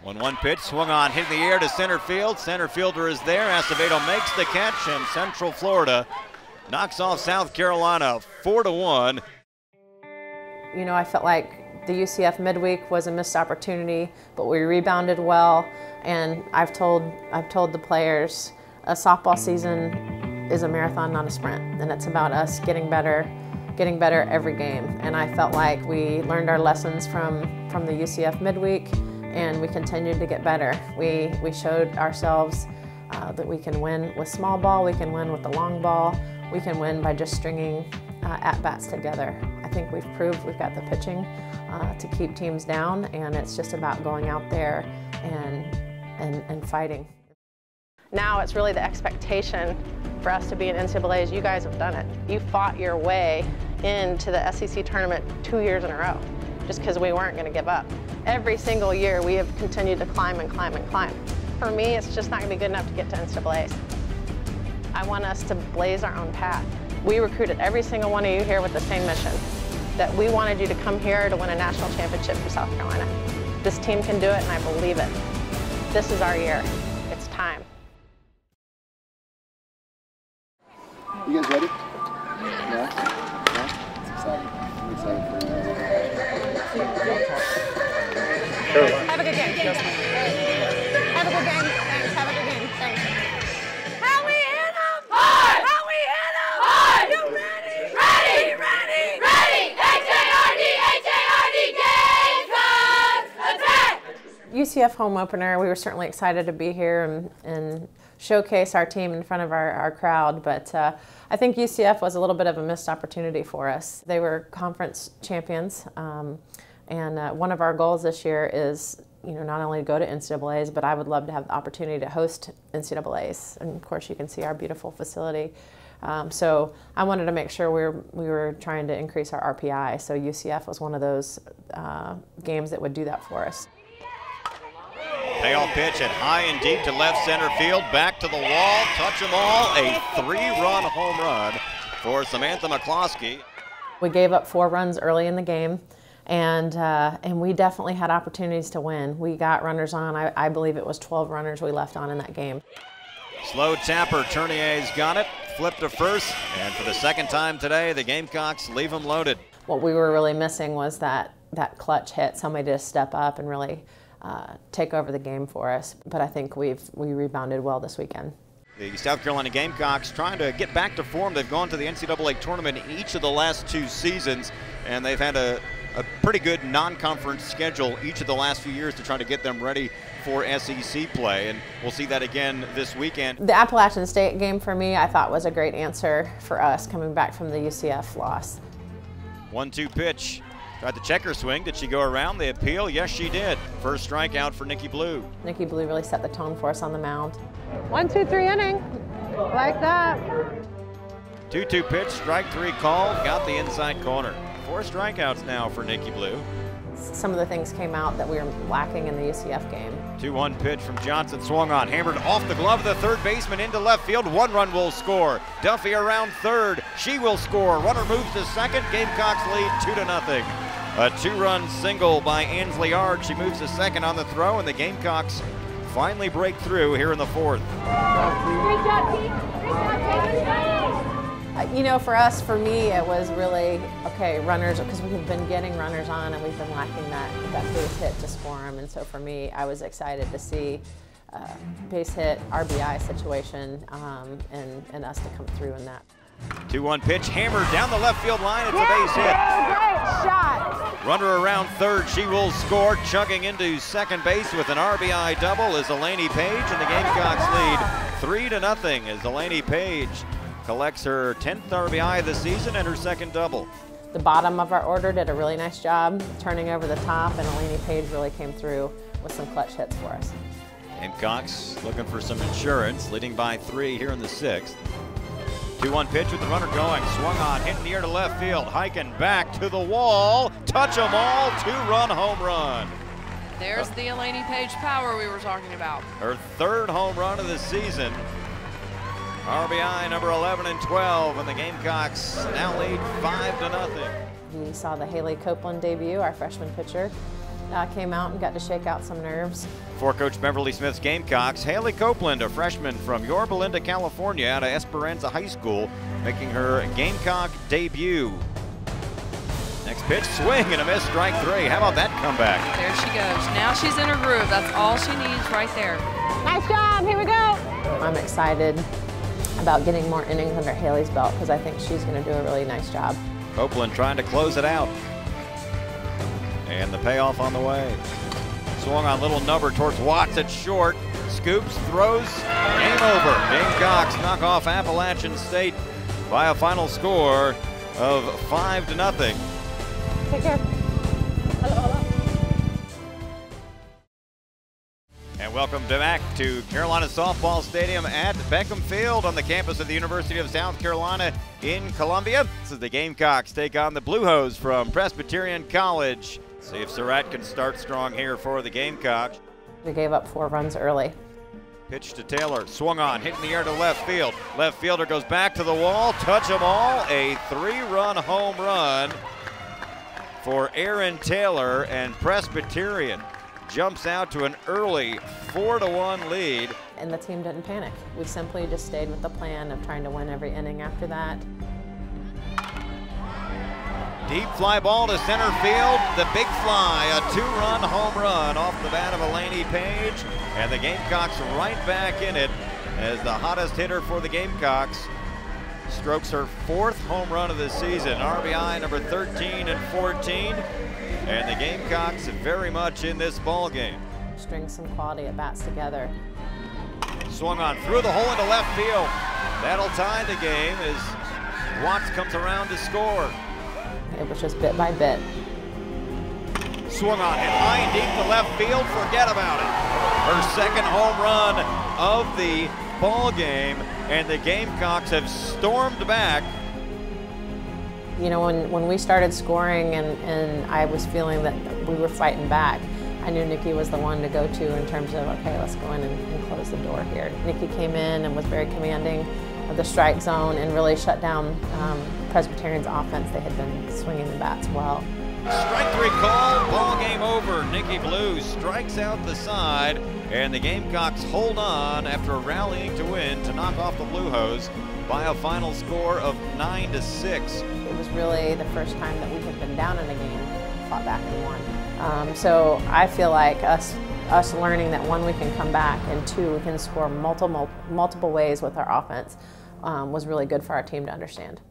1-1 pitch, swung on, hit in the air to center field. Center fielder is there. Acevedo makes the catch, and Central Florida knocks off South Carolina 4-1. You know, I felt like the UCF midweek was a missed opportunity, but we rebounded well. And I've told the players, a softball season is a marathon, not a sprint, and it's about us getting better every game. And I felt like we learned our lessons from the UCF midweek, and we continued to get better. We showed ourselves that we can win with small ball, we can win with the long ball, we can win by just stringing at-bats together. I think we've proved we've got the pitching to keep teams down, and it's just about going out there and fighting. Now it's really the expectation for us to be in NCAAs. You guys have done it. You fought your way into the SEC tournament 2 years in a row just because we weren't going to give up. Every single year we have continued to climb and climb and climb. For me, it's just not going to be good enough to get to NCAAs. I want us to blaze our own path. We recruited every single one of you here with the same mission, that we wanted you to come here to win a national championship for South Carolina. This team can do it, and I believe it. This is our year. It's time. You guys ready? Yeah? It's exciting. I'm excited for you. Have a good game. Have a good game. Thanks. Have a good game. Thanks. How we hit 'em! Hard! How we hit 'em! Hard! You ready? Ready! Ready! Ready! H-A-R-D! H-A-R-D! Gamecocks! Attack! UCF home opener, we were certainly excited to be here and showcase our team in front of our crowd, but I think UCF was a little bit of a missed opportunity for us. They were conference champions, and one of our goals this year is, you know, not only to go to NCAAs, but I would love to have the opportunity to host NCAAs. And of course, you can see our beautiful facility. So I wanted to make sure we were trying to increase our RPI. So UCF was one of those games that would do that for us. Payoff pitch at high and deep to left center field, back to the wall, touch them all, a 3-run home run for Samantha McCloskey. We gave up 4 runs early in the game, and we definitely had opportunities to win. We got runners on. I believe it was 12 runners we left on in that game. Slow tapper, Tournier's got it, flipped to first, and for the second time today, the Gamecocks leave them loaded. What we were really missing was that clutch hit, somebody to step up and really take over the game for us. But I think we rebounded well this weekend. The South Carolina Gamecocks trying to get back to form. They've gone to the NCAA tournament in each of the last 2 seasons, and they've had a pretty good non-conference schedule each of the last few years to try to get them ready for SEC play, and we'll see that again this weekend. The Appalachian State game for me, I thought was a great answer for us coming back from the UCF loss. 1-2 pitch. Tried the checker swing. Did she go around the appeal? Yes, she did. First strikeout for Nikki Blue. Nikki Blue really set the tone for us on the mound. 1-2-3 inning. Like that. 2-2 pitch, strike 3 called, got the inside corner. 4 strikeouts now for Nikki Blue. Some of the things came out that we were lacking in the UCF game. 2-1 pitch from Johnson, swung on, hammered off the glove of the third baseman into left field. 1 run will score. Duffy around third. She will score. Runner moves to second. Gamecocks lead 2-0. A 2-run single by Ansley Yard. She moves to second on the throw, and the Gamecocks finally break through here in the 4th. Great job, Pete. Great job, Pete. You know, for me, it was really, okay, runners, because we have been getting runners on and we've been lacking that base hit to score them. And so for me, I was excited to see base hit, RBI situation, and us to come through in that. 2-1 pitch, hammered down the left field line. It's a base hit. Great shot. Runner around third. She will score. Chugging into second base with an RBI double is Elaney Page, and the Gamecocks lead 3-0 as Elaney Page collects her 10th RBI of the season and her 2nd double. The bottom of our order did a really nice job turning over the top, and Elaney Page really came through with some clutch hits for us. Gamecocks looking for some insurance, leading by 3 here in the 6th. 2-1 pitch with the runner going, swung on, hit near to left field, hiking back to the wall, touch 'em all, 2-run home run. There's the Elaney Page power we were talking about. Her 3rd home run of the season. RBI number 11 and 12, and the Gamecocks now lead 5-0. We saw the Haley Copeland debut, our freshman pitcher, came out and got to shake out some nerves. For Coach Beverly Smith's Gamecocks, Haley Copeland, a freshman from Yorba Linda, California, out of Esperanza High School, making her Gamecock debut. Next pitch, swing and a miss, strike 3. How about that comeback? There she goes. Now she's in her groove. That's all she needs right there. Nice job, here we go. I'm excited about getting more innings under Haley's belt because I think she's going to do a really nice job. Copeland trying to close it out. And the payoff on the way. Swung on little number towards Watts at short. Scoops, throws, game over. Gamecocks knock off Appalachian State by a final score of 5-0. Take care. Hello. And welcome back to Carolina Softball Stadium at Beckham Field on the campus of the University of South Carolina in Columbia. This is the Gamecocks take on the Blue Hose from Presbyterian College. See if Surratt can start strong here for the Gamecocks. We gave up 4 runs early. Pitch to Taylor, swung on, hit in the air to left field. Left fielder goes back to the wall, touch them all. A 3-run home run for Aaron Taylor, and Presbyterian jumps out to an early 4-1 lead. And the team didn't panic. We simply just stayed with the plan of trying to win every inning after that. Deep fly ball to center field, the big fly, a 2-run home run off the bat of Elaine Page, and the Gamecocks right back in it as the hottest hitter for the Gamecocks strokes her 4th home run of the season, RBI number 13 and 14, and the Gamecocks very much in this ball game. String some quality at bats together. Swung on through the hole into left field. That'll tie the game as Watts comes around to score. It was just bit by bit. Swung on, hit high and deep to left field, forget about it. Her 2nd home run of the ball game, and the Gamecocks have stormed back. You know, when we started scoring and I was feeling that we were fighting back, I knew Nikki was the one to go to in terms of, okay, let's go in and close the door here. Nikki came in and was very commanding of the strike zone and really shut down Presbyterian's offense. They had been swinging the bats well. Strike 3 call, ball game over. Nikki Blue strikes out the side, and the Gamecocks hold on after rallying to win to knock off the Blue Hose by a final score of 9-6. It was really the first time that we had been down in a game, fought back and won. So I feel like us learning that 1, we can come back, and 2, we can score multiple ways with our offense was really good for our team to understand.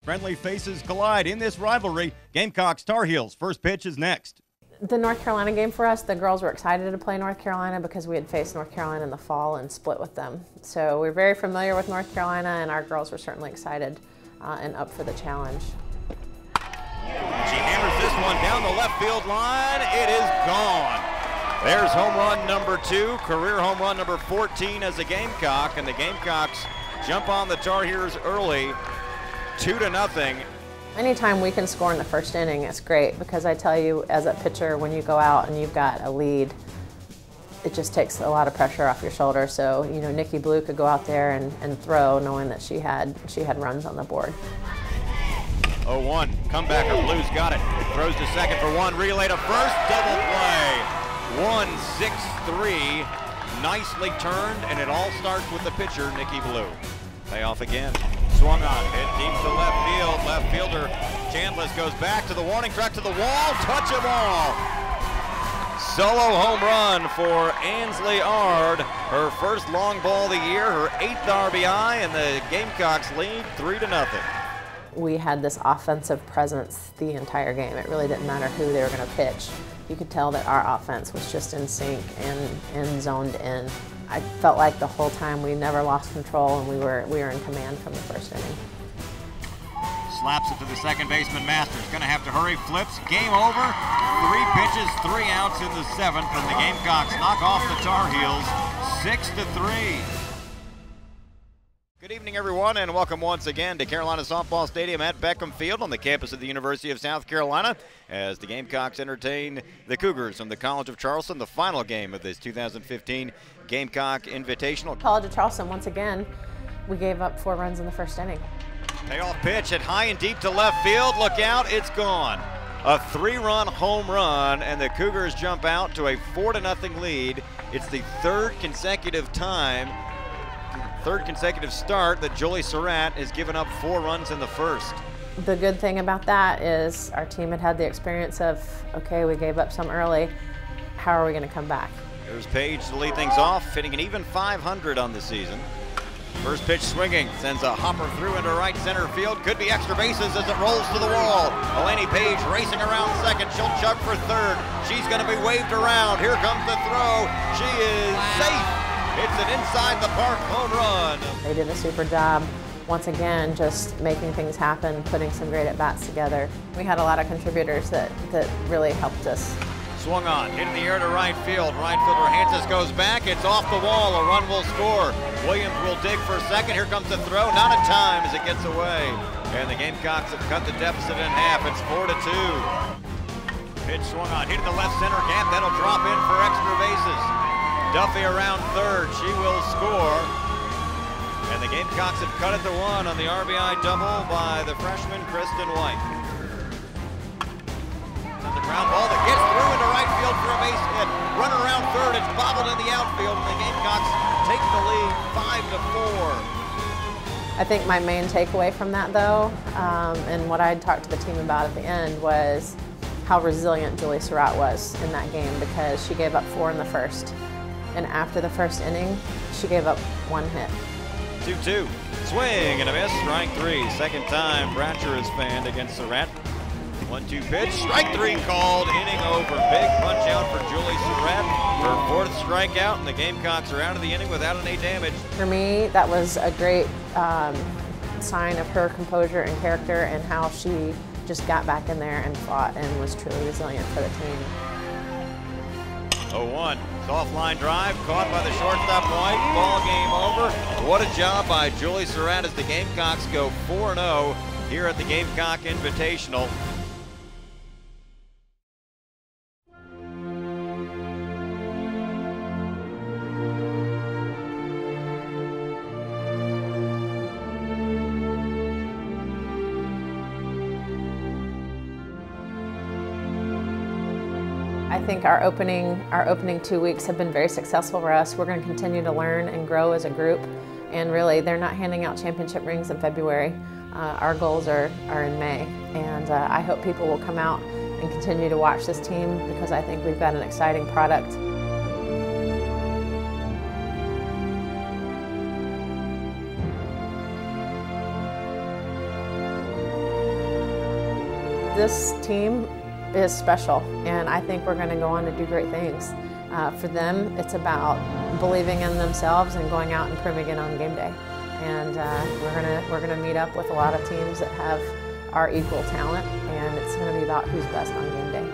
Friendly faces collide in this rivalry. Gamecocks Tar Heels. First pitch is next. The North Carolina game for us, the girls were excited to play North Carolina because we had faced North Carolina in the fall and split with them. So we're very familiar with North Carolina, and our girls were certainly excited and up for the challenge. She hammers this one down the left field line. It is gone. There's home run number 2, career home run number 14 as a Gamecock, and the Gamecocks jump on the Tar Heels early, 2-0. Anytime we can score in the first inning, it's great, because I tell you, as a pitcher, when you go out and you've got a lead, it just takes a lot of pressure off your shoulder. So, you know, Nikki Blue could go out there and throw, knowing that she had runs on the board. 0-1, comebacker, Blues got it. Throws to second for 1, relay to first, double play. 1-6-3, nicely turned, and it all starts with the pitcher, Nikki Blue. Payoff again. Swung on, hit deep to left field. Left fielder Chandless goes back to the warning track, to the wall, touch them all. Solo home run for Ansley Ard. Her first long ball of the year, her 8th RBI, and the Gamecocks lead 3-0. We had this offensive presence the entire game. It really didn't matter who they were going to pitch. You could tell that our offense was just in sync and zoned in. I felt like the whole time we never lost control, and we were in command from the first inning. Slaps it to the second baseman, Masters. Going to have to hurry, flips, game over. 3 pitches, 3 outs in the 7th, and the Gamecocks knock off the Tar Heels 6-3. Good evening, everyone, and welcome once again to Carolina Softball Stadium at Beckham Field on the campus of the University of South Carolina as the Gamecocks entertain the Cougars from the College of Charleston, the final game of this 2015 Gamecock Invitational. College of Charleston, once again, we gave up 4 runs in the first inning. Payoff pitch at high and deep to left field. Look out, it's gone. A 3-run home run, and the Cougars jump out to a 4-0 lead. It's the third consecutive start that Julie Surratt has given up 4 runs in the first. The good thing about that is our team had the experience of, okay, we gave up some early. How are we going to come back? Here's Paige to lead things off, hitting an even .500 on the season. First pitch swinging, sends a hopper through into right center field. Could be extra bases as it rolls to the wall. Eleni Page racing around second. She'll chug for third. She's going to be waved around. Here comes the throw. She is safe. It's an inside the park home run. They did a super job. Once again, just making things happen, putting some great at-bats together. We had a lot of contributors that really helped us. Swung on, hit in the air to right field. Right fielder Hansis goes back. It's off the wall. A run will score. Williams will dig for second. Here comes the throw. Not in time as it gets away. And the Gamecocks have cut the deficit in half. It's 4-2. Pitch swung on, hit in the left center gap. That'll drop in for extra bases. Duffy around third. She will score. And the Gamecocks have cut it to 1 on the RBI double by the freshman Kristen White. The ground ball that gets through into right field for a base hit. Run around third, it's bobbled in the outfield, and the Gamecocks take the lead 5-4. I think my main takeaway from that, though, and what I had talked to the team about at the end, was how resilient Julie Surratt was in that game, because she gave up 4 in the first. And after the first inning, she gave up 1 hit. 2-2. Swing and a miss, strike 3. Second time Bratcher is fanned against Surratt. 1-2 pitch, strike 3 called, inning over. Big punch out for Julie Surratt. Her 4th strikeout, and the Gamecocks are out of the inning without any damage. For me, that was a great sign of her composure and character, and how she just got back in there and fought and was truly resilient for the team. 0-1. Soft line drive, caught by the shortstop White. Ball game over. What a job by Julie Surratt as the Gamecocks go 4-0 here at the Gamecock Invitational. I think our opening 2 weeks have been very successful for us. We're going to continue to learn and grow as a group, and really they're not handing out championship rings in February. Our goals are in May, and I hope people will come out and continue to watch this team, because I think we've got an exciting product. This team is special, and I think we're going to go on to do great things. For them, it's about believing in themselves and going out and proving it on game day. And we're gonna meet up with a lot of teams that have our equal talent, and it's going to be about who's best on game day.